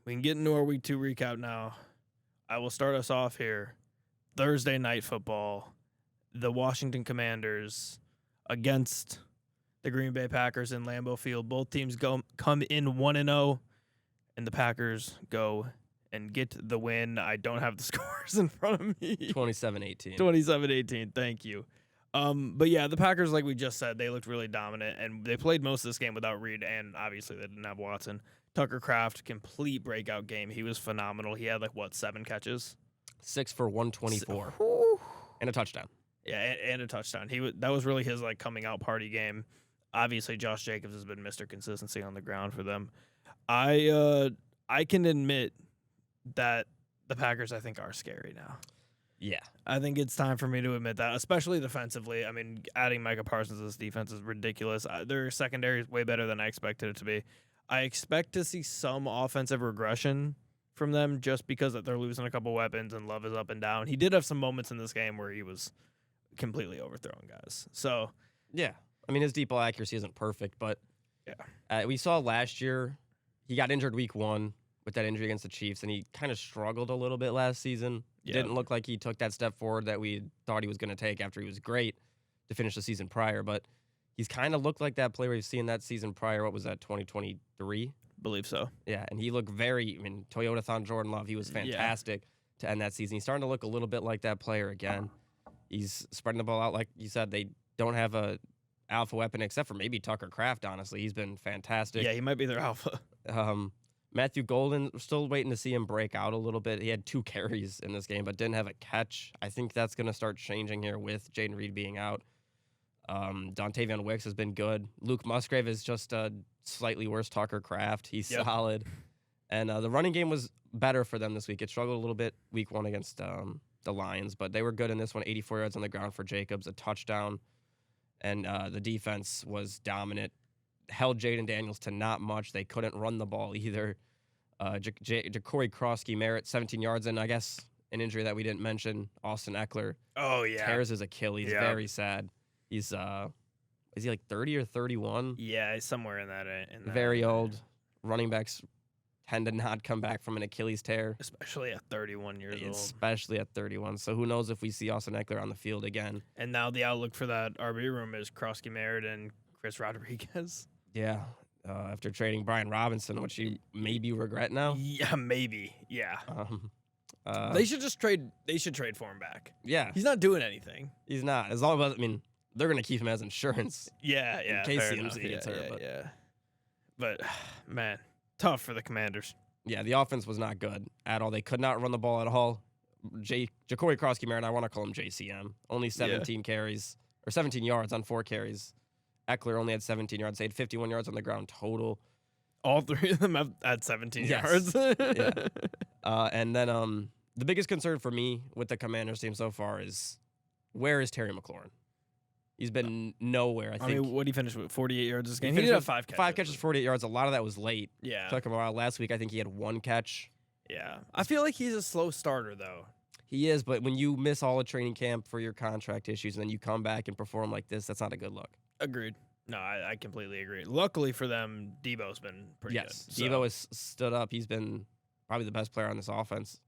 we can get into our Week 2 recap now. I will start us off here. Thursday night football. The Washington Commanders against the Green Bay Packers in Lambeau Field. Both teams come in 1-0, and the Packers go and get the win. I don't have the scores in front of me. 27-18. 27-18, thank you. But yeah, the Packers, like we just said, they looked really dominant, and they played most of this game without Reed, and obviously they didn't have Watson. Tucker Kraft, complete breakout game. He was phenomenal. He had 7 catches? 6 for 124. And a touchdown. Yeah, and a touchdown. That was really his coming out party game. Obviously, Josh Jacobs has been Mr. Consistency on the ground for them. I can admit that the Packers, I think, are scary now. Yeah. I think it's time for me to admit that, especially defensively. I mean, adding Micah Parsons to this defense is ridiculous. Their secondary is way better than I expected it to be. I expect to see some offensive regression from them just because they're losing a couple weapons and Love is up and down. He did have some moments in this game where he was completely overthrowing guys. So, yeah. I mean, his deep ball accuracy isn't perfect, but yeah, we saw last year he got injured week 1 with that injury against the Chiefs, and he kind of struggled a little bit last season. Yeah. Didn't look like he took that step forward that we thought he was going to take after he was great to finish the season prior, but he's kind of looked like that player we've seen that season prior. What was that, 2023? Believe so. Yeah, and he looked Toyota-thon Jordan Love, he was fantastic to end that season. He's starting to look a little bit like that player again. He's spreading the ball out. Like you said, they don't have a alpha weapon except for maybe Tucker Kraft, honestly. He's been fantastic. Yeah, he might be their alpha. Matthew Golden, we're still waiting to see him break out a little bit. He had 2 carries in this game, but didn't have a catch. I think that's going to start changing here with Jaden Reed being out. Dontavian Wicks has been good. Luke Musgrave is just a slightly worse Tucker Kraft. He's solid. And the running game was better for them this week. It struggled a little bit week 1 against the Lions, but they were good in this one. 84 yards on the ground for Jacobs, a touchdown. And the defense was dominant. Held Jaden Daniels to not much. They couldn't run the ball either. Ja'Cory Krosky-Merritt, 17 yards, and I guess an injury that we didn't mention, Austin Ekeler. Oh, yeah. Tears his Achilles. Yeah. Very sad. He's, is he 30 or 31? Yeah, he's somewhere in that. Very old. Running backs tend to not come back from an Achilles tear. Especially at 31 years old. Especially at 31. So who knows if we see Austin Ekeler on the field again. And now the outlook for that RB room is Krosky-Merritt and Chris Rodriguez. Yeah. After trading Brian Robinson, which you maybe regret now. Yeah, maybe. Yeah. They should just trade. They should trade for him back. Yeah. He's not doing anything. He's not. As long as, they're going to keep him as insurance. Yeah. In case he gets hurt. But, man, tough for the Commanders. Yeah, the offense was not good at all. They could not run the ball at all. Ja'Cory Krosky-Merritt, I want to call him JCM. Only 17 carries, or 17 yards on 4 carries. Ekeler only had 17 yards. They had 51 yards on the ground total. All 3 of them have had 17 yards. Yeah. And then the biggest concern for me with the Commanders team so far is, where is Terry McLaurin? He's been nowhere, I think. What did he finish with? 48 yards this game? He did have 5 catches. 5 catches, 48 yards. A lot of that was late. Yeah. Took him a while. Last week, I think he had 1 catch. Yeah. I feel like he's a slow starter, though. He is, but when you miss all of training camp for your contract issues and then you come back and perform like this, that's not a good look. Agreed. No, I completely agree. Luckily for them, Debo's been pretty good. Yes, Debo has stood up. He's been probably the best player on this offense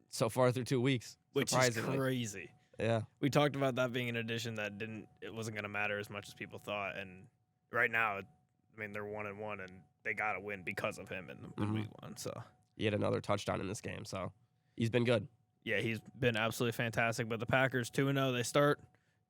so far through 2 weeks. Which is crazy. Yeah. We talked about that being an addition that it wasn't going to matter as much as people thought. And right now, they're 1-1, and they got to win because of him in week 1. So he had another touchdown in this game, so he's been good. Yeah, he's been absolutely fantastic. But the Packers 2-0, they start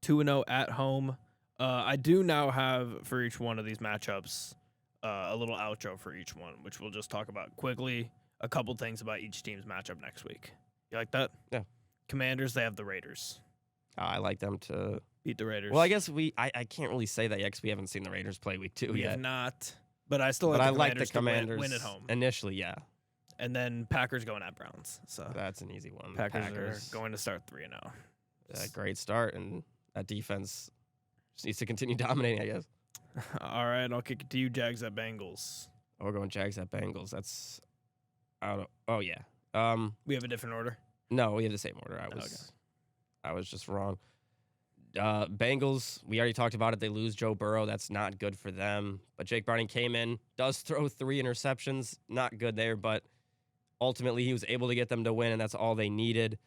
2-0 at home. I do now have, for each one of these matchups, a little outro for each one, which we'll just talk about quickly. A couple things about each team's matchup next week. You like that? Yeah. Commanders, they have the Raiders. I like them to beat the Raiders. Well, I guess I can't really say that yet because we haven't seen the Raiders play week 2 yet. We have not. But I still like the Commanders win at home. Initially, yeah. And then Packers going at Browns. So that's an easy one. Packers are going to start 3-0. A great start, and that defense just needs to continue dominating, I guess. All right, I'll kick it to you, Jags at Bengals. Oh, we're going Jags at Bengals. That's oh yeah. We have a different order? No, we have the same order. I was just wrong. Bengals, we already talked about it. They lose Joe Burrow. That's not good for them. But Jake Browning came in, does throw 3 interceptions. Not good there, but ultimately he was able to get them to win, and that's all they needed.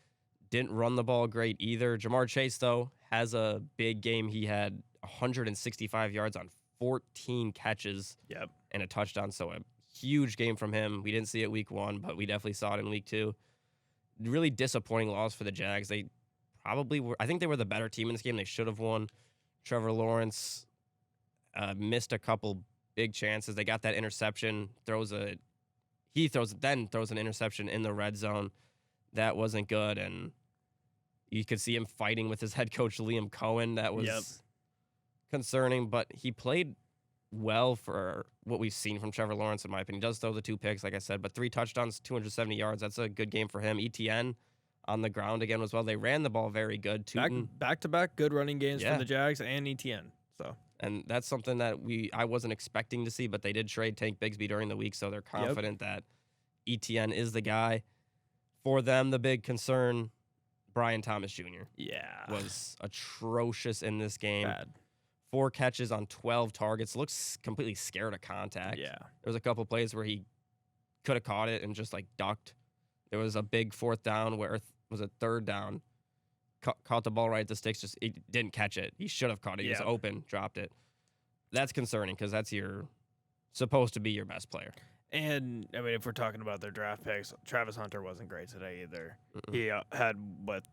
Didn't run the ball great either. Jamar Chase, though, has a big game. He had 165 yards on 14 catches and a touchdown, so a huge game from him. We didn't see it week 1, but we definitely saw it in week 2. Really disappointing loss for the Jags. They probably were. I think they were the better team in this game. They should have won. Trevor Lawrence missed a couple big chances. They got that interception. Throws an interception in the red zone. That wasn't good, and you could see him fighting with his head coach Liam Cohen. That was concerning, but he played well for what we've seen from Trevor Lawrence, in my opinion. He does throw the 2 picks, like I said, but 3 touchdowns, 270 yards. That's a good game for him. ETN on the ground again as well. They ran the ball very good. Back-to-back good running games from the Jags and ETN. And that's something that I wasn't expecting to see, but they did trade Tank Bigsby during the week, so they're confident that ETN is the guy. For them, the big concern, Brian Thomas Jr. was atrocious in this game. Bad. 4 catches on 12 targets. Looks completely scared of contact. Yeah. There was a couple plays where he could have caught it and just ducked. There was a big 4th down where it was a 3rd down. Caught the ball right at the sticks. Just he didn't catch it. He should have caught it. He was open, dropped it. That's concerning because that's supposed to be your best player. And, I mean, if we're talking about their draft picks, Travis Hunter wasn't great today either. He had,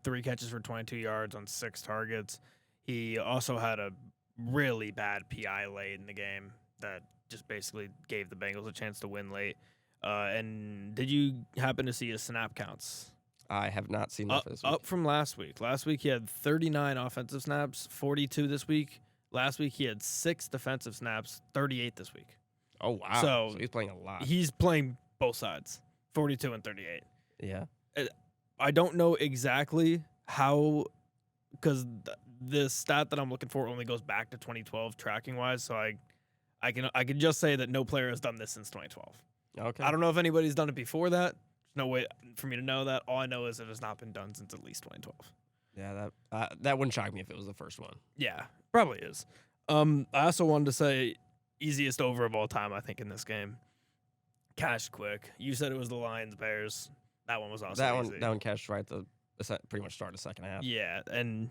3 catches for 22 yards on 6 targets. He also had a really bad PI late in the game that just basically gave the Bengals a chance to win late. And did you happen to see his snap counts? I have not seen that for this week. Up from last week. Last week he had 39 offensive snaps, 42 this week. Last week he had 6 defensive snaps, 38 this week. Oh, wow. So he's playing a lot. He's playing both sides, 42 and 38. Yeah. I don't know exactly how, because the stat that I'm looking for only goes back to 2012 tracking-wise, so I can just say that no player has done this since 2012. Okay. I don't know if anybody's done it before that. There's no way for me to know that. All I know is it has not been done since at least 2012. Yeah, that wouldn't shock me if it was the first one. Yeah, probably is. I also wanted to say easiest over of all time, I think, in this game. Cashed quick. You said it was the Lions-Bears. That one was also easy. That one cashed right pretty much start the second half. Yeah, and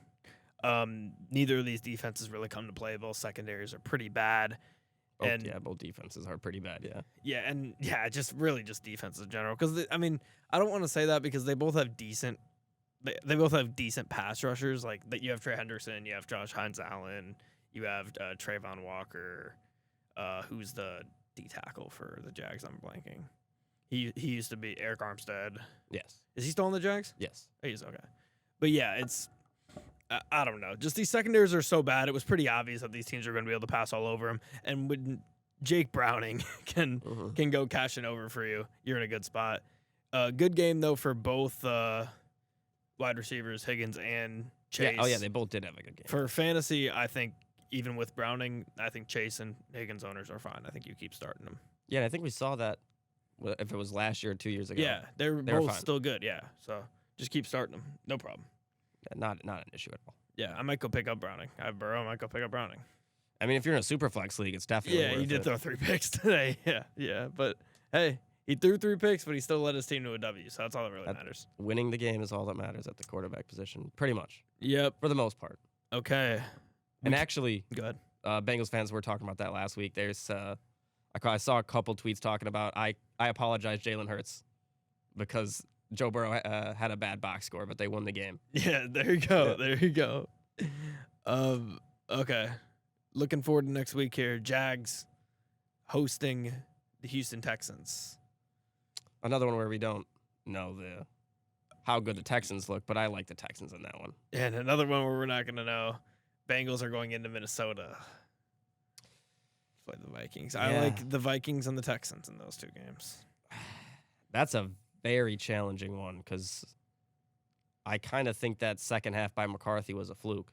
neither of these defenses really come to play. Both secondaries are pretty bad. Both defenses are pretty bad, yeah. Yeah, and just defense in general. Because, I mean, I don't want to say that because they both have decent pass rushers. Like, you have Trey Hendrickson, you have Josh Hines-Allen, you have Trayvon Walker, who's the D tackle for the Jags. I'm blanking. He used to be Eric Armstead. Yes. Is he still on the Jags? Yes. He's okay. But yeah, it's I don't know. Just these secondaries are so bad. It was pretty obvious that these teams are going to be able to pass all over them. And when Jake Browning can go cashing over for you, you're in a good spot. Good game though for both wide receivers, Higgins and Chase. Yeah. Oh yeah, they both did have a good game. For fantasy, I think even with Browning, I think Chase and Higgins owners are fine. I think you keep starting them. Yeah, and I think we saw that if it was last year or 2 years ago. Yeah, they're both still good. Yeah, so just keep starting them. No problem. Yeah, not an issue at all. Yeah, I might go pick up Browning. I have Burrow. I might go pick up Browning. I mean, if you're in a super flex league, it's definitely worth it. Yeah, he did throw 3 picks today. Yeah. But, hey, he threw 3 picks, but he still led his team to a W, so that's all that really matters. Winning the game is all that matters at the quarterback position, pretty much. Yep. For the most part. Okay. And actually, go ahead. Bengals fans were talking about that last week. There's I saw a couple tweets talking about, I apologize, Jalen Hurts, because Joe Burrow had a bad box score, but they won the game. Yeah, there you go. Yeah. There you go. Okay. Looking forward to next week here. Jags hosting the Houston Texans. Another one where we don't know how good the Texans look, but I like the Texans in that one. And another one where we're not going to know. Bengals are going into Minnesota. Play the Vikings. Yeah. I like the Vikings and the Texans in those 2 games. That's a very challenging one because I kind of think that second half by McCarthy was a fluke.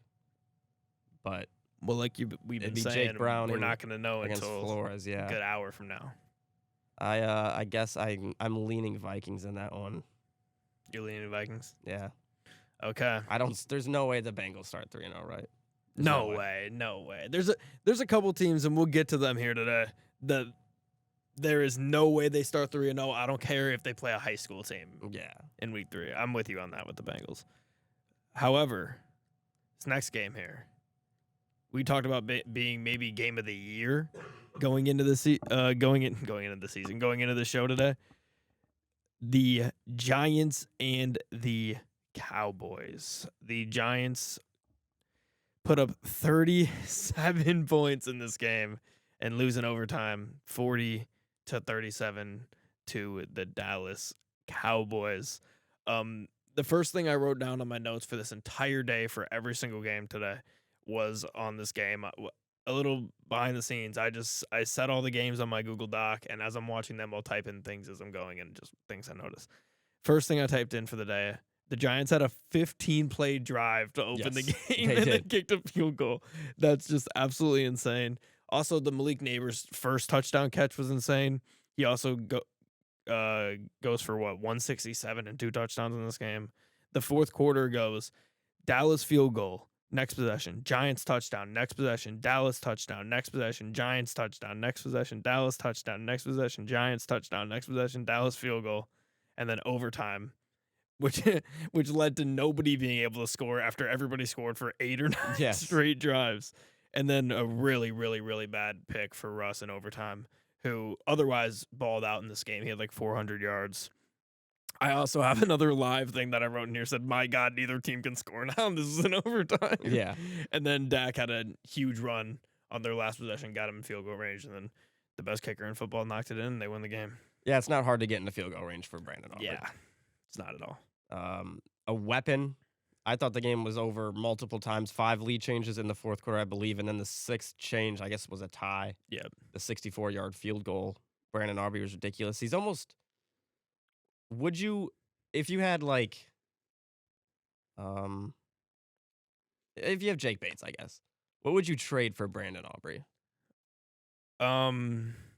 But like we've been saying, Jake Browning we're not going to know against until Flores, a good hour from now. I guess I'm leaning Vikings in that one. You're leaning Vikings? Yeah. Okay. There's no way the Bengals start 3-0, right? No way. There's a couple teams, and we'll get to them here today, that there is no way they start 3-0. I don't care if they play a high school team Yeah. in week 3. I'm with you on that with the Bengals. However, this next game here, we talked about being maybe game of the year going into the going into the show today. The Giants and the Cowboys. The Giants put up 37 points in this game and lose in overtime, 40-37 to the Dallas Cowboys. The first thing I wrote down on my notes for this entire day for every single game today was on this game. A little behind the scenes. I set all the games on my Google Doc, and as I'm watching them, I'll type in things as I'm going and just things I notice. First thing I typed in for the day, the Giants had a 15-play drive to open the game and then kicked a field goal. That's just absolutely insane. Also, the Malik Nabers first touchdown catch was insane. He also goes for 167 and 2 touchdowns in this game. The fourth quarter goes Dallas field goal, next possession, Giants touchdown, next possession, Dallas touchdown, next possession, Giants touchdown, next possession, Dallas touchdown, next possession, Giants touchdown, next possession, Dallas field goal, and then overtime, which led to nobody being able to score after everybody scored for 8 or 9 straight drives. And then a really, really, really bad pick for Russ in overtime, who otherwise balled out in this game. He had like 400 yards. I also have another live thing that I wrote in here, said, my God, neither team can score now. This is in overtime. Yeah. And then Dak had a huge run on their last possession, got him in field goal range, and then the best kicker in football knocked it in, and they win the game. Yeah, it's not hard to get into field goal range for Brandon Aubrey. Yeah, it's not at all. A weapon. I thought the game was over multiple times. 5 lead changes in the fourth quarter, I believe, and then the 6th change, I guess, was a tie. Yeah. The 64-yard field goal. Brandon Aubrey was ridiculous. He's almost... Would you... If you had, like... if you have Jake Bates, I guess. What would you trade for Brandon Aubrey? Or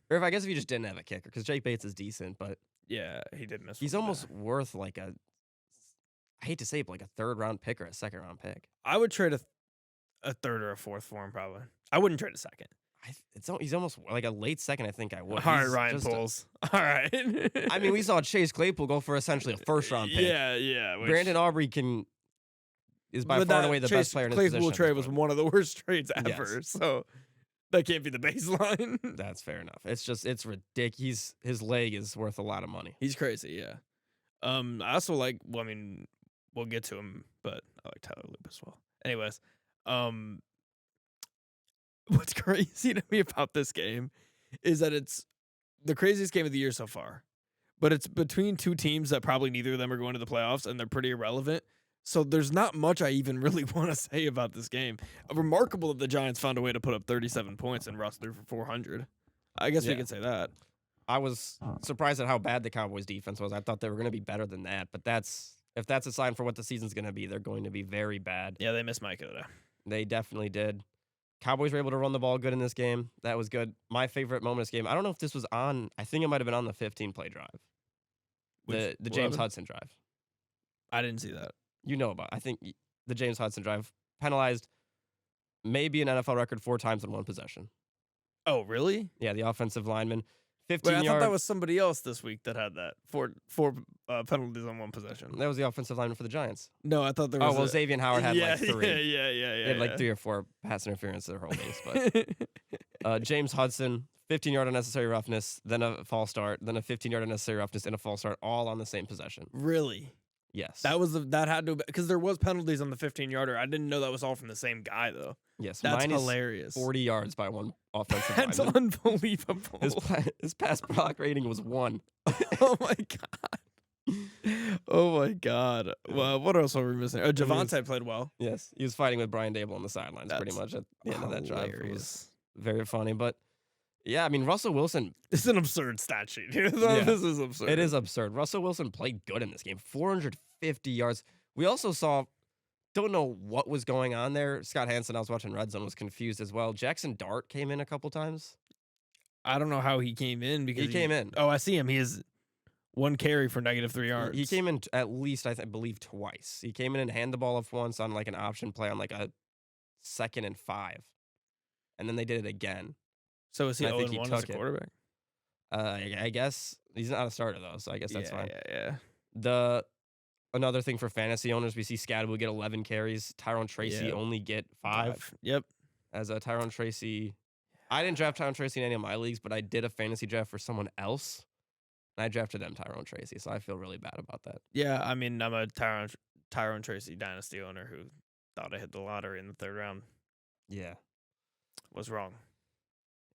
if you just didn't have a kicker, because Jake Bates is decent, but... Yeah, he did miss. He's almost worth, like, a... I hate to say it, but like a 3rd-round pick or a 2nd-round pick. I would trade a 3rd or a 4th for him, probably. I wouldn't trade a 2nd. He's almost like a late 2nd, I think I would. All right, Ryan Poles. All right. I mean, we saw Chase Claypool go for essentially a 1st-round pick. Yeah. Brandon Aubrey is by far and away the best player in his position. Claypool trade was one of the worst trades ever, so that can't be the baseline. That's fair enough. It's ridiculous. His leg is worth a lot of money. He's crazy, yeah. I also like, we'll get to him, but I like Tyler Loop as well. Anyways, what's crazy to me about this game is that it's the craziest game of the year so far, but it's between 2 teams that probably neither of them are going to the playoffs, and they're pretty irrelevant. So there's not much I even really want to say about this game. Remarkable that the Giants found a way to put up 37 points and Russ threw for 400. I guess we could say that. I was surprised at how bad the Cowboys defense was. I thought they were going to be better than that, but if that's a sign for what the season's going to be, they're going to be very bad. Yeah, they missed Micah today. They definitely did. Cowboys were able to run the ball good in this game. That was good. My favorite moment of this game, I don't know if this was on, I think it might have been on the 15-play drive. The James Hudson drive. I didn't see that. You know about it. I think the James Hudson drive penalized maybe an NFL record 4 times in one possession. Oh, really? Yeah, the offensive lineman. 15 I thought that was somebody else this week that had that. Four penalties on one possession. That was the offensive lineman for the Giants. No, I thought there was. Xavier Howard had like 3. Yeah. He had like 3 or 4 pass interference their whole base. But James Hudson, 15-yard unnecessary roughness, then a false start, then a 15-yard unnecessary roughness, and a false start, all on the same possession. Really? Yes. That had to, because there was penalties on the 15-yarder. I didn't know that was all from the same guy though. Yes, that's hilarious. 40 yards by one offensive That's lineman. Unbelievable. His pass block rating was 1. Oh my god. Oh my god. Well, what else are we missing? Javonte played well. Yes, he was fighting with Brian Dable on the sidelines pretty much at the end of that drive. It was very funny, but yeah, I mean, Russell Wilson. It's an absurd stat sheet here. This is absurd. It is absurd. Russell Wilson played good in this game. 450 yards. We also saw, don't know what was going on there. Scott Hansen, I was watching Red Zone, was confused as well. Jackson Dart came in a couple times. I don't know how he came in because he came in. Oh, I see him. He is 1 carry for -3 yards. He came in at least, I believe, twice. He came in and handed the ball off once on like an option play on like a 2nd and 5. And then they did it again. So is he 0-1 as a quarterback? I guess he's not a starter though, so I guess that's fine. Yeah. Another thing for fantasy owners, we see Scadaboo get 11 carries. Tyrone Tracy Yep. only get 5. Yep. As a Tyrone Tracy, I didn't draft Tyrone Tracy in any of my leagues, but I did a fantasy draft for someone else, and I drafted them Tyrone Tracy, so I feel really bad about that. Yeah, I mean, I'm a Tyrone Tracy dynasty owner who thought I hit the lottery in the 3rd round. Yeah. Was wrong.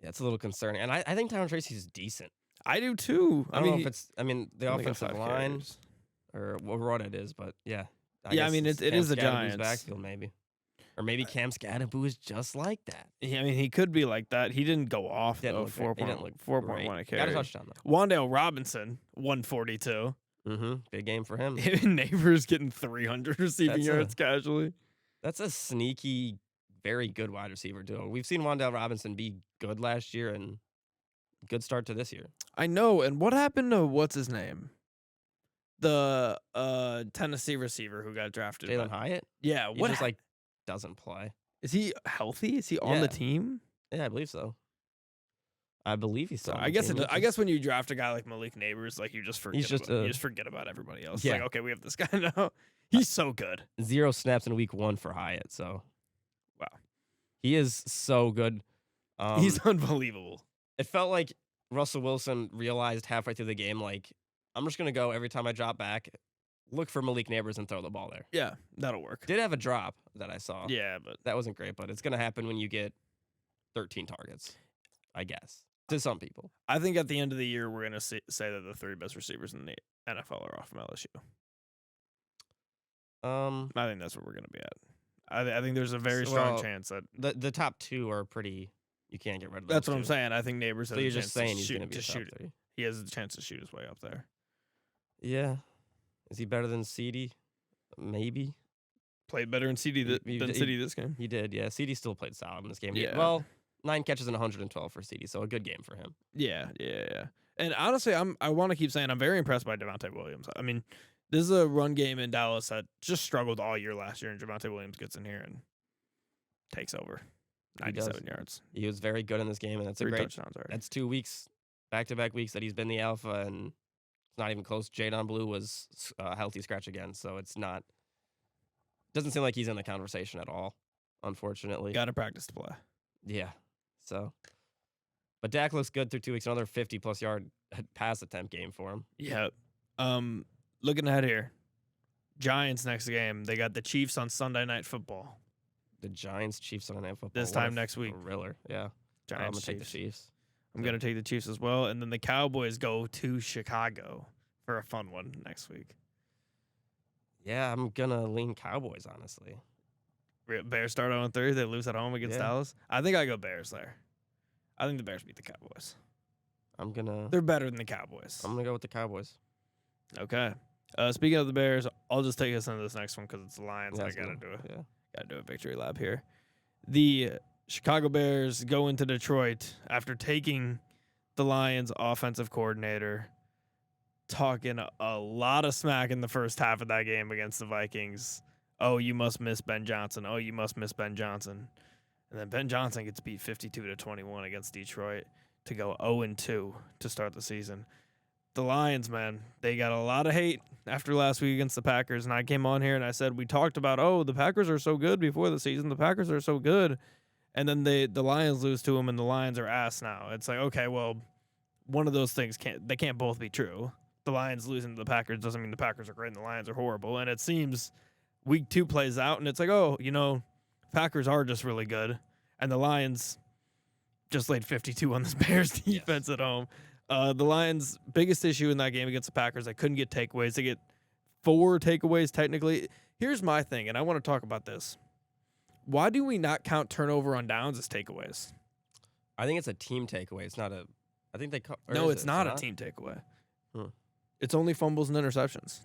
Yeah, it's a little concerning. And I think Tyrone Tracy's decent. I do too. I don't know if it's, the only got offensive 5 line carries. or what it is, but yeah. I mean, it is the Giants. Backfield, maybe. Or maybe Cam Scadaboo is just like that. Yeah, I mean, he could be like that. He didn't go off, though. 4.1 a carry. Got a touchdown, though. Wan'Dale Robinson, 142. Big game for him. Neighbors getting 300 receiving yards casually. That's a sneaky, very good wide receiver duo. We've seen Wan'Dale Robinson be good last year and good start to this year. I know. And what happened to what's his name? The Tennessee receiver who got drafted. Jalen Hyatt? Yeah. He just doesn't play. Is he healthy? Is he on the team? Yeah, I believe so. I believe he's still. I guess when you draft a guy like Malik Nabers, like you just forget. You just forget about everybody else. Yeah. Like, okay, we have this guy now. He's so good. 0 snaps in week 1 for Hyatt. So, wow, he is so good. He's unbelievable. It felt like Russell Wilson realized halfway through the game, like, I'm just gonna go every time I drop back, look for Malik Nabers and throw the ball there. Yeah, that'll work. Did have a drop that I saw. Yeah, but that wasn't great. But it's gonna happen when you get 13 targets, I guess. To some people. I think at the end of the year, we're going to say that the 3 best receivers in the NFL are off from LSU. I think that's where we're going to be at. I think there's a very strong chance that the top 2 are pretty. You can't get rid of. That's what I'm saying. I think Neighbors has so you're a chance just saying to he's shoot, going to be shoot. top 3. He has a chance to shoot his way up there. Yeah, is he better than CD? Maybe. Played better in CD than CD this game. He did. Yeah, CD still played solid in this game. Yeah. Well, 9 catches and 112 for CD, so a good game for him. Yeah. And honestly, I want to keep saying I'm very impressed by Javonte Williams. I mean, this is a run game in Dallas that just struggled all year last year, and Javonte Williams gets in here and takes over 97 yards. He was very good in this game, and that's 3 touchdowns already. That's 2 weeks, back-to-back weeks that he's been the alpha, and it's not even close. Jadon Blue was a healthy scratch again, so it's not. Doesn't seem like he's in the conversation at all, unfortunately. Got to practice to play. Yeah. So, but Dak looks good through 2 weeks. Another 50-plus yard pass attempt game for him. Yeah. Looking ahead here, Giants next game. They got the Chiefs on Sunday Night Football. The Giants, Chiefs Sunday Night Football. This time next week. Thriller. Yeah. Giants, I'm gonna take the Chiefs. I'm gonna take the Chiefs as well, and then the Cowboys go to Chicago for a fun one next week. Yeah, I'm gonna lean Cowboys, honestly. Bears start on Thursday. They lose at home against Dallas. I think I go Bears there. I think the Bears beat the Cowboys. They're better than the Cowboys. I'm gonna go with the Cowboys. Okay. Speaking of the Bears, I'll just take us into this next one because it's the Lions. Yeah, I gotta do a victory lap here. The Chicago Bears go into Detroit after taking the Lions' offensive coordinator, talking a lot of smack in the first half of that game against the Vikings. Oh, you must miss Ben Johnson. Oh, you must miss Ben Johnson. And then Ben Johnson gets beat 52-21 against Detroit to go 0-2 to start the season. The Lions, man, they got a lot of hate after last week against the Packers. And I came on here and I said, we talked about, the Packers are so good before the season. The Packers are so good. And then the Lions lose to them and the Lions are ass now. It's like, okay, well, one of those things can't both be true. The Lions losing to the Packers doesn't mean the Packers are great and the Lions are horrible. And it seems week 2 plays out and it's like, Packers are just really good. And the Lions just laid 52 on this Bears defense at home. The Lions' biggest issue in that game against the Packers, they couldn't get takeaways. They get 4 takeaways technically. Here's my thing, and I want to talk about this. Why do we not count turnover on downs as takeaways? I think it's a team takeaway. It's not a. I think they. No, it's not a team takeaway. It's only fumbles and interceptions.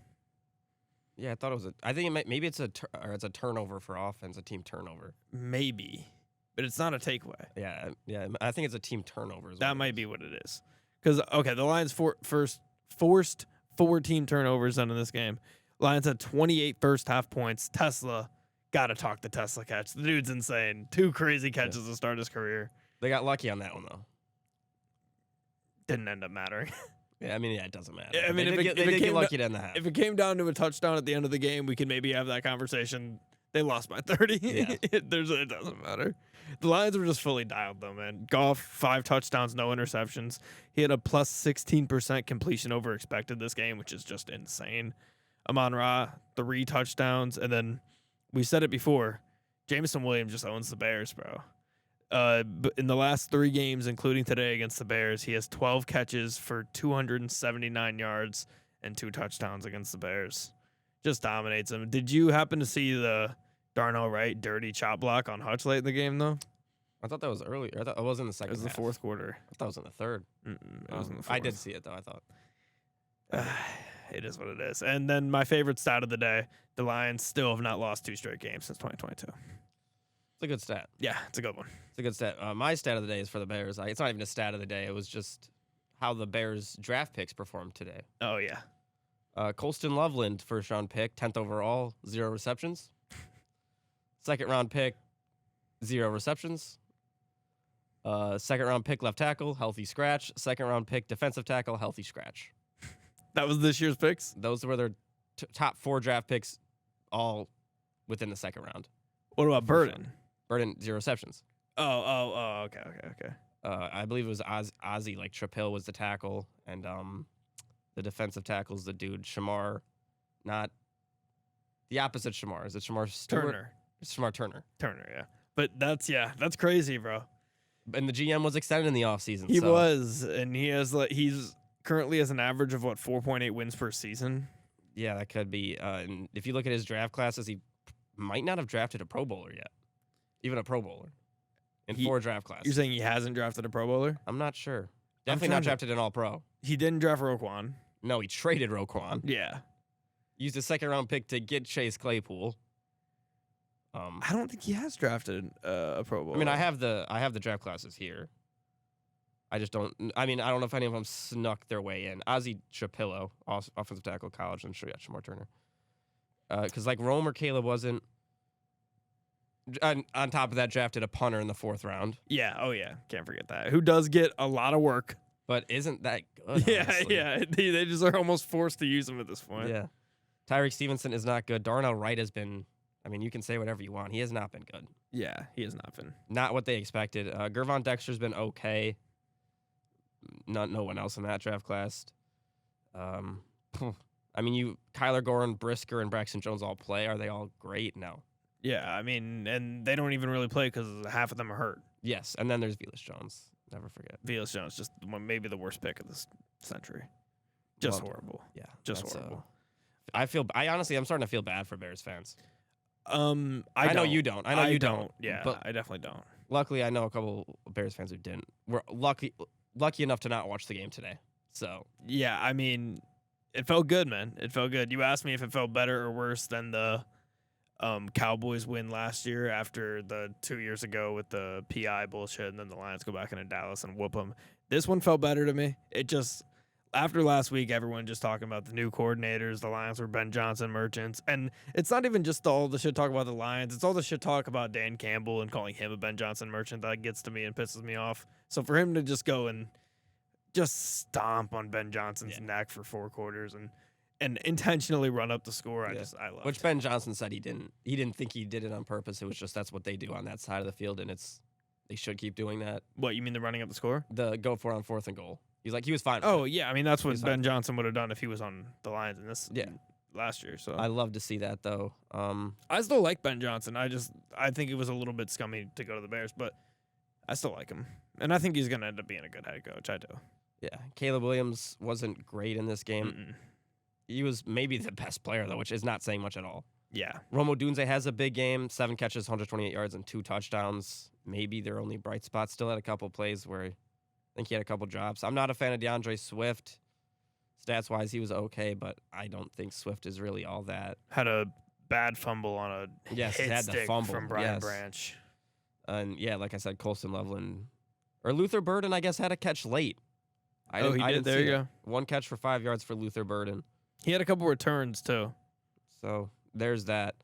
Yeah, I thought it was I think maybe it's a turnover for offense, a team turnover. Maybe, but it's not a takeaway. Yeah. I think it's a team turnover. That might be what it is. Because the Lions forced 4 team turnovers in this game. Lions had 28 first half points. Tesla, gotta talk the Tesla catch. The dude's insane. 2 crazy catches to start his career. They got lucky on that one though. didn't end up mattering. Yeah, I mean, yeah, it doesn't matter. Yeah, I mean, they did get lucky to end the half. If it came down to a touchdown at the end of the game, we could maybe have that conversation. They lost by 30. Yeah. It doesn't matter. The Lions were just fully dialed, though, man. Goff, 5 touchdowns, no interceptions. He had a plus 16% completion over expected this game, which is just insane. Amon-Ra, 3 touchdowns. And then we said it before, Jameson Williams just owns the Bears, bro. But in the last 3 games, including today against the Bears, he has 12 catches for 279 yards and 2 touchdowns against the Bears. Just dominates them. Did you happen to see the Darnell Wright dirty chop block on Hutch late in the game, though? I thought that was earlier. I thought it was in the second. It was the half. fourth quarter. I thought it was in the third. It was in the fourth. I did see it though. I thought. It is what it is. And then my favorite stat of the day: the Lions still have not lost 2 straight games since 2022. It's a good stat. Yeah, it's a good one. It's a good stat. My stat of the day is for the Bears. It's not even a stat of the day. It was just how the Bears draft picks performed today. Oh yeah. Colston Loveland, first round pick, 10th overall, 0 receptions. Second round pick, 0 receptions. Second round pick, left tackle, healthy scratch. Second round pick, defensive tackle, healthy scratch. That was this year's picks? Those were their top 4 draft picks, all within the second round. What about Burden? Burden, 0 receptions. Oh, okay. I believe it was Ozzie, like Trapil was the tackle, and the defensive tackle's the dude, Shamar, not the opposite Shamar. Is it Shamar Stewart? Turner. It's Shamar Turner. Turner, yeah. But that's crazy, bro. And the GM was extended in the offseason. He was, and he's currently has an average of 4.8 wins per season. Yeah, that could be. And if you look at his draft classes, he might not have drafted a Pro Bowler yet, even a Pro Bowler, in 4 draft classes. You're saying he hasn't drafted a Pro Bowler? I'm not sure. Definitely not drafted an All Pro. He didn't draft Roquan. No, he traded Roquan. Yeah. Used a second round pick to get Chase Claypool. I don't think he has drafted a Pro Bowler. I mean, I have the draft classes here. I just don't. I mean, I don't know if any of them snuck their way in. Ozzie Trapillo, offensive tackle, college, and sure, yeah, Shamar Turner. Because like Rome or Caleb wasn't. On top of that, drafted a punter in the 4th round. Yeah. Oh yeah. Can't forget that. Who does get a lot of work. But isn't that good? Yeah. Honestly? Yeah. They just are almost forced to use him at this point. Yeah. Tyreek Stevenson is not good. Darnell Wright has been. I mean, you can say whatever you want. He has not been good. Yeah. He has not been. Not what they expected. Gervon Dexter's been okay. No one else in that draft class. I mean, Kyler Gordon, Brisker, and Braxton Jones all play. Are they all great? No. Yeah, I mean, and they don't even really play because half of them are hurt. Yes, and then there's Velus Jones. Never forget. Velus Jones, just maybe the worst pick of this century. Just horrible. Yeah, just horrible. I honestly, I'm starting to feel bad for Bears fans. I know you don't. I know you don't. Yeah, but I definitely don't. Luckily, I know a couple Bears fans who didn't. We're lucky enough to not watch the game today. So yeah, I mean, it felt good, man. It felt good. You asked me if it felt better or worse than the Cowboys win last year after the 2 years ago with the PI bullshit, and then the Lions go back into Dallas and whoop them. This one felt better to me. It just, after last week, everyone just talking about the new coordinators, the Lions were Ben Johnson merchants, and it's not even just all the shit talk about the Lions, it's all the shit talk about Dan Campbell and calling him a Ben Johnson merchant that gets to me and pisses me off. So for him to just go and just stomp on Ben Johnson's neck for 4 quarters and intentionally run up the score. I love. Which Ben Johnson said he didn't. He didn't think he did it on purpose. It was just that's what they do on that side of the field, and they should keep doing that. What, you mean the running up the score? The go for it on 4th and goal. He's like he was fine. Oh yeah, I mean that's what Ben Johnson would have done if he was on the Lions in this last year. So I love to see that though. I still like Ben Johnson. I think it was a little bit scummy to go to the Bears, but I still like him, and I think he's gonna end up being a good head coach. I do. Yeah, Caleb Williams wasn't great in this game. He was maybe the best player, though, which is not saying much at all. Yeah. Romo Dunze has a big game, 7 catches, 128 yards, and 2 touchdowns. Maybe their only bright spot. Still had a couple plays where I think he had a couple drops. I'm not a fan of DeAndre Swift. Stats-wise, he was okay, but I don't think Swift is really all that. Had a bad fumble on a hit stick from Brian Branch. And, yeah, like I said, Colston Loveland. Or Luther Burden, I guess, had a catch late. He did. There you go. 1 catch for 5 yards for Luther Burden. He had a couple returns, too. So there's that.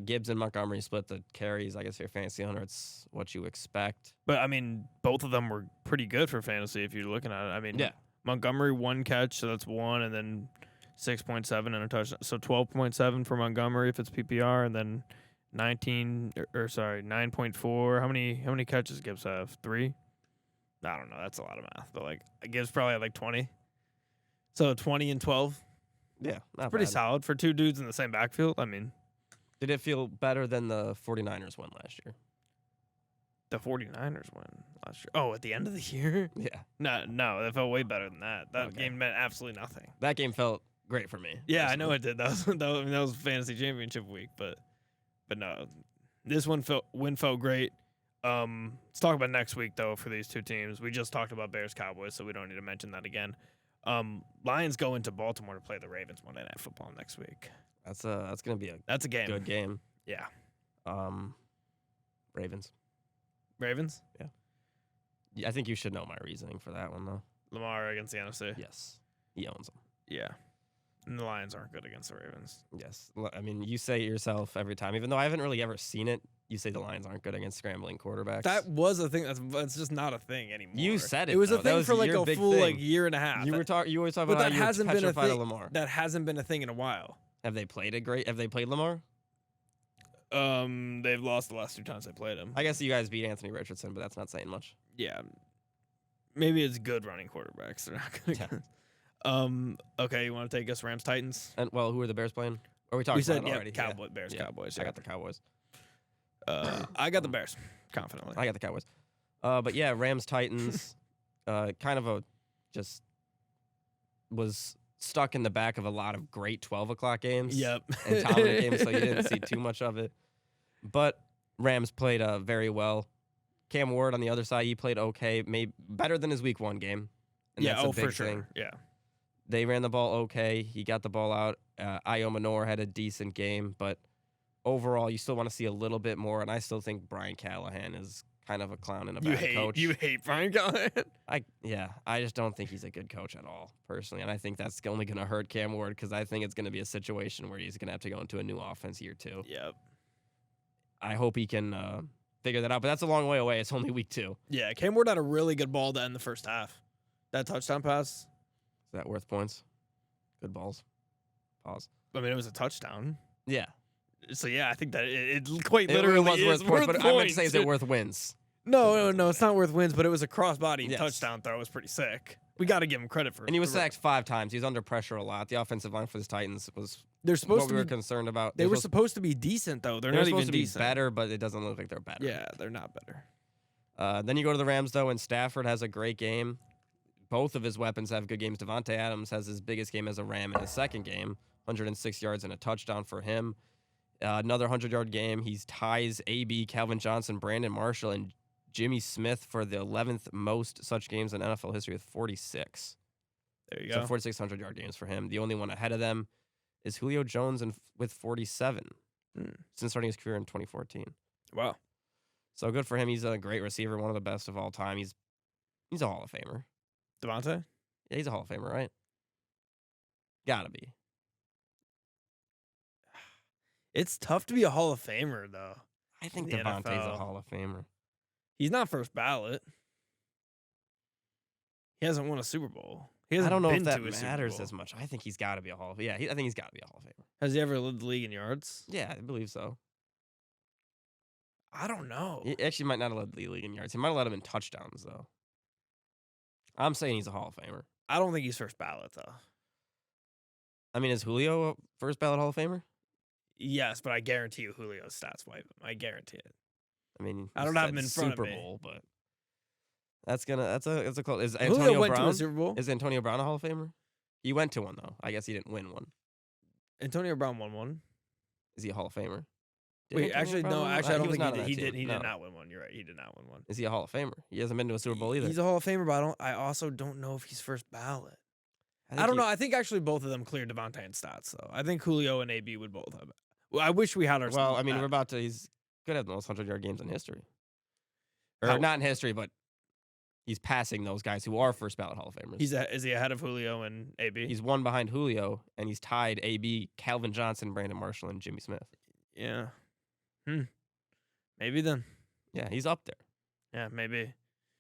Gibbs and Montgomery split the carries. I guess for your fantasy owner, it's what you expect. But, I mean, both of them were pretty good for fantasy if you're looking at it. I mean, Yeah. Montgomery, 1 catch, so that's 1, and then 6.7 and a touchdown. So 12.7 for Montgomery if it's PPR, and then 9.4. How many catches Gibbs have? 3? I don't know. That's a lot of math, but like Gibbs probably had like 20. So 20 and 12. Yeah, not Pretty bad. solid for 2 dudes in the same backfield. I mean, Did it feel better than the 49ers won last year? the 49ers won last year. Oh, at the end of the year? Yeah. No, that felt way better than that. That Okay. game meant absolutely nothing. That game felt great for me. Yeah, I know personally. it did. That was fantasy championship week, but no, this win felt great. Let's talk about next week though for these 2 teams. We just talked about Bears-Cowboys, so we don't need to mention that again. Lions go into Baltimore to play the Ravens Monday Night Football next week. That's gonna be a That's a game. good game. Yeah, Ravens. Ravens. Yeah, I think you should know my reasoning for that one though. Lamar against the NFC. Yes, he owns them. Yeah, and the Lions aren't good against the Ravens. Yes, I mean you say it yourself every time, even though I haven't really ever seen it. You say the Lions aren't good against scrambling quarterbacks. That was a thing. That's just not a thing anymore. You said it. It was though. a That thing for like your a big full thing. like year and a half. You always talk but about that how you're hasn't been a petrified of thing. Lamar. That hasn't been a thing in a while. Have they played it great? Have they played Lamar? They've lost the last 2 times they played him. I guess you guys beat Anthony Richardson, but that's not saying much. Yeah, maybe it's good running quarterbacks. They're not good. Yeah. Okay, you want to take us Rams Titans? And well, who are the Bears playing? Or we talked We said about it already. Cowboy Bears Yeah. Cowboys. I Yeah. got the Cowboys. I got the Bears confidently. I got the Cowboys. But yeah, Rams Titans. Kind of just was stuck in the back of a lot of great 12 o'clock games. Yep. And dominant games, so you didn't see too much of it. But Rams played very well. Cam Ward on the other side, he played okay, maybe better than his week 1 game. And yeah, that's a big for sure. thing. Yeah. They ran the ball okay. He got the ball out. Amon-Ra had a decent game, but overall, you still want to see a little bit more. And I still think Brian Callahan is kind of a clown and a bad coach. You hate Brian Callahan? I just don't think he's a good coach at all, personally. And I think that's only going to hurt Cam Ward because I think it's going to be a situation where he's going to have to go into a new offense year 2. Yep. I hope he can figure that out, but that's a long way away. It's only week 2. Yeah, Cam Ward had a really good ball to end the first half. That touchdown pass. Is that worth points? Good balls. Pause. I mean, it was a touchdown. Yeah. So yeah, I think that it quite It literally was is worth points, but I meant to say, is it points. worth wins? No, it's not worth wins, but it was a cross-body Yes. touchdown throw. It was pretty sick. We got to give him credit for it. And he was sacked 5 times. He was under pressure a lot. The offensive line for the Titans was They're supposed what to we were be. concerned about. They were supposed to be decent though. They're They're not supposed even to be decent. better, but it doesn't look like they're better. Yeah, they're not better. Then you go to the Rams, though, and Stafford has a great game. Both of his weapons have good games. Davante Adams has his biggest game as a Ram in his second game, 106 yards and a touchdown for him. Another 100-yard game. He ties AB, Calvin Johnson, Brandon Marshall, and Jimmy Smith for the 11th most such games in NFL history with 46. There you So go. 4,600-yard games for him. The only one ahead of them is Julio Jones with 47 since starting his career in 2014. Wow. So good for him. He's a great receiver, one of the best of all time. He's a Hall of Famer. Davante? Yeah, he's a Hall of Famer, right? Gotta be. It's tough to be a Hall of Famer though. I think In the Davante's a NFL. Hall of Famer. He's not first ballot. He hasn't won a Super Bowl. He I hasn't don't know been if that to a Super matters Bowl. as much. I think he's got to be a Hall of Famer. Yeah, I think he's got to be a Hall of Famer. Has he ever led the league in yards? Yeah, I believe so. I don't know. He actually might not have led the league in yards. He might have led him in touchdowns, though. I'm saying he's a Hall of Famer. I don't think he's first ballot though. I mean, is Julio a first ballot Hall of Famer? Yes, but I guarantee you Julio's stats wipe him. I guarantee it. I mean, I you don't have said him in front of Super me. Bowl, but that's a close. Is Julio Antonio went to Brown a Super Bowl. is Antonio Brown a Hall of Famer? He went to one though. I guess he didn't win one. Antonio Brown won one. Is he a Hall of Famer? Did Wait, Antonio actually, Brown no. win? Actually, I He don't was think not he on did. that He did. team. He No. did not win one. You're right. He did not win one. Is he a Hall of Famer? He hasn't been to a Super Bowl either. He's a Hall of Famer, but I also don't know if he's first ballot. think I don't he- know. I think actually both of them cleared Davante in stats, though. I think Julio and AB would both have. Well, I wish we had our. Well, I mean, we're about to. He's could have the most 100-yard games in history, or How- not in history, but he's passing those guys who are first ballot Hall of Famers. Is he ahead of Julio and AB? He's one behind Julio, and he's tied AB, Calvin Johnson, Brandon Marshall, and Jimmy Smith. Yeah. Maybe then. Yeah, he's up there. Yeah, maybe.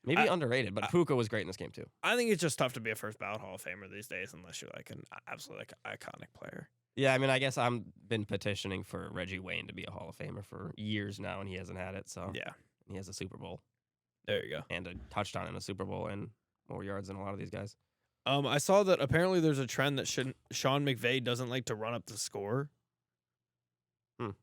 Maybe underrated, but Puka was great in this game too. I think it's just tough to be a first ballot Hall of Famer these days unless you're like an absolutely iconic player. Yeah, I mean, I guess I've been petitioning for Reggie Wayne to be a Hall of Famer for years now, and he hasn't had it. So yeah, he has a Super Bowl. There you go. And a touchdown in a Super Bowl and more yards than a lot of these guys. I saw that apparently there's a trend that Sean McVay doesn't like to run up the score.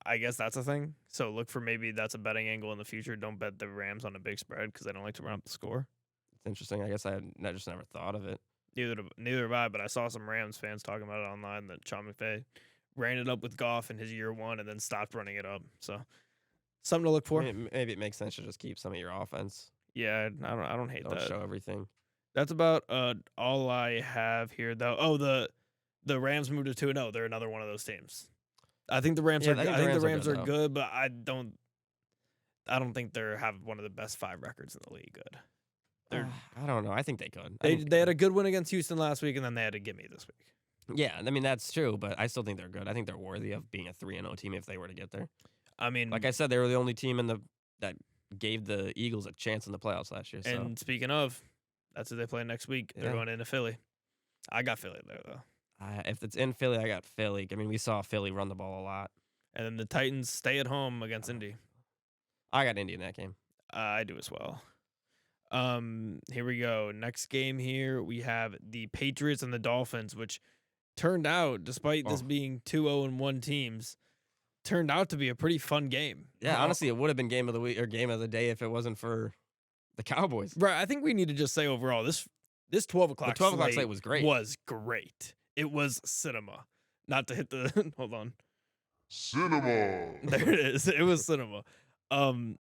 I guess that's a thing. So look for maybe that's a betting angle in the future. Don't bet the Rams on a big spread because they don't like to run up the score. It's interesting. I guess I just never thought of it. Neither have I, but I saw some Rams fans talking about it online that Sean McVay ran it up with Goff in his year 1 and then stopped running it up. So something to look for. Maybe it makes sense to just keep some of your offense. Yeah, I don't hate that. Don't show everything. That's about all I have here, though. Oh, the Rams moved to 2-0. They're another one of those teams. I think the Rams are. I think the Rams are good, but I don't think they have one of the best 5 records in the league. Good. I don't know. I think they could. They had a good win against Houston last week, and then they had to get me this week. Yeah, I mean that's true, but I still think they're good. I think they're worthy of being a 3-0 team if they were to get there. I mean, like I said, they were the only team that gave the Eagles a chance in the playoffs last year. So. And speaking of, that's who they play next week. They're going into Philly. I got Philly there though. If it's in Philly, I got Philly. I mean, we saw Philly run the ball a lot. And then the Titans stay at home against Indy. I got Indy in that game. I do as well. Here we go. Next game here, we have the Patriots and the Dolphins, which turned out, despite this being 2-0-1 teams, turned out to be a pretty fun game. Yeah, honestly, it would have been game of the week or game of the day if it wasn't for the Cowboys. Right. I think we need to just say overall, this 12 o'clock slate was great. It was cinema. Not to hit the hold on. Cinema. There it is. It was cinema.